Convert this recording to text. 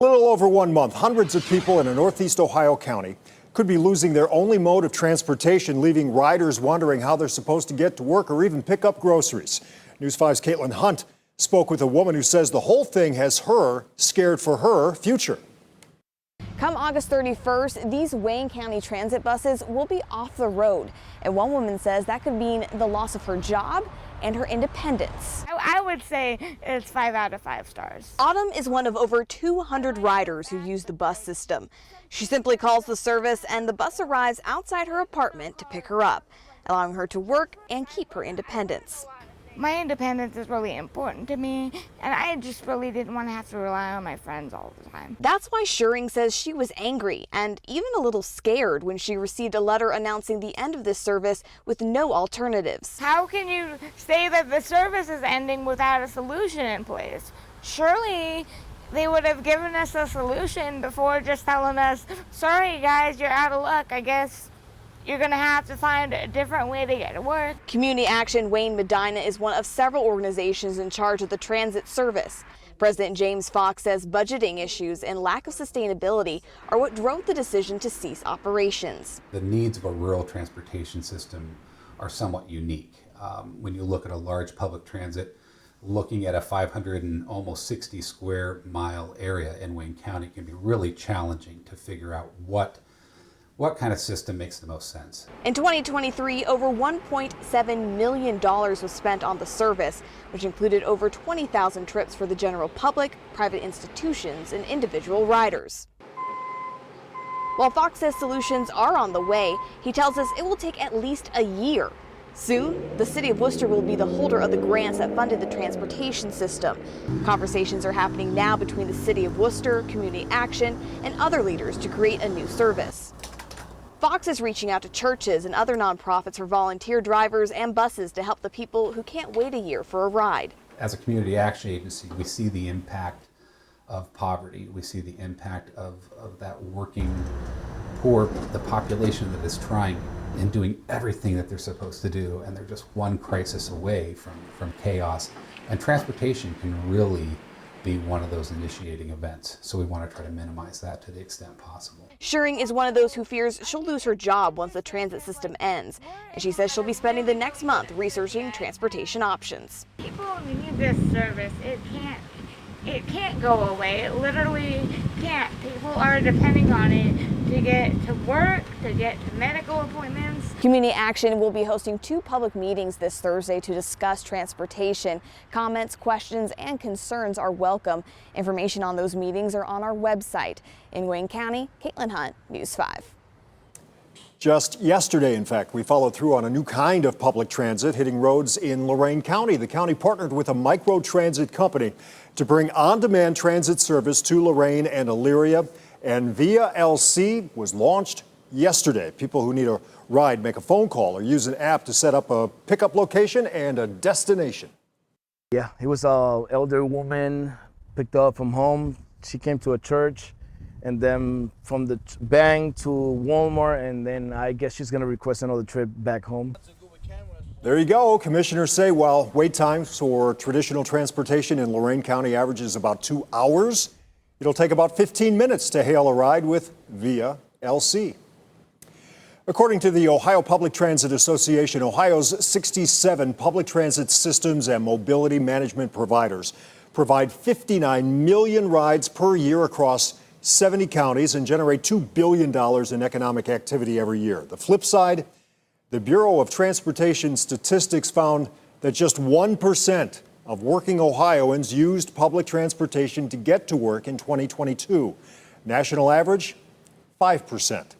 A little over 1 month, hundreds of people in a northeast Ohio county could be losing their only mode of transportation, leaving riders wondering how they're supposed to get to work or even pick up groceries. News 5's Caitlin Hunt spoke with a woman who says the whole thing has her scared for her future. Come August 31st, these Wayne County transit buses will be off the road. And one woman says that could mean the loss of her job and her independence. I would say it's 5 out of 5 stars. Autumn is one of over 200 riders who use the bus system. She simply calls the service and the bus arrives outside her apartment to pick her up, allowing her to work and keep her independence. My independence is really important to me, and I just really didn't want to have to rely on my friends all the time. That's why Schuring says she was angry and even a little scared when she received a letter announcing the end of this service with no alternatives. How can you say that the service is ending without a solution in place? Surely they would have given us a solution before just telling us, sorry guys, you're out of luck, I guess. You're going to have to find a different way to get to work. Community Action Wayne Medina is one of several organizations in charge of the transit service. President James Fox says budgeting issues and lack of sustainability are what drove the decision to cease operations. The needs of a rural transportation system are somewhat unique. When you look at a large public transit, looking at a 560 square mile area in Wayne County can be really challenging to figure out what kind of system makes the most sense. In 2023, over $1.7 million was spent on the service, which included over 20,000 trips for the general public, private institutions, and individual riders. While Fox says solutions are on the way, he tells us it will take at least a year. Soon, the city of Worcester will be the holder of the grants that funded the transportation system. Conversations are happening now between the city of Worcester, Community Action, and other leaders to create a new service. Fox is reaching out to churches and other nonprofits for volunteer drivers and buses to help the people who can't wait a year for a ride. As a community action agency, we see the impact of poverty. We see the impact of that working poor, the population that is trying and doing everything that they're supposed to do, and they're just one crisis away from chaos. And transportation can really be one of those initiating events. So we want to try to minimize that to the extent possible. Schuring is one of those who fears she'll lose her job once the transit system ends. And she says she'll be spending the next month researching transportation options. People need this service. It can't go away. It literally can't. People are depending on it to get to work, to get to medical appointments. Community Action will be hosting 2 public meetings this Thursday to discuss transportation. Comments, questions, and concerns are welcome. Information on those meetings are on our website. In Wayne County, Caitlin Hunt, News 5. Just yesterday, in fact, we followed through on a new kind of public transit hitting roads in Lorain County. The county partnered with a micro transit company to bring on-demand transit service to Lorain and Elyria, and Via LC was launched yesterday. People who need a ride make a phone call or use an app to set up a pickup location and a destination. Yeah, it was an elder woman picked up from home. She came to a church, and then from the bank to Walmart, and then I guess she's going to request another trip back home. There you go. Commissioners say while wait times for traditional transportation in Lorain County averages about 2 hours, it'll take about 15 minutes to hail a ride with Via LC. According to the Ohio Public Transit Association, Ohio's 67 public transit systems and mobility management providers provide 59 million rides per year across 70 counties and generate $2 billion in economic activity every year. The flip side, the Bureau of Transportation Statistics found that just 1% of working Ohioans used public transportation to get to work in 2022. National average, 5%.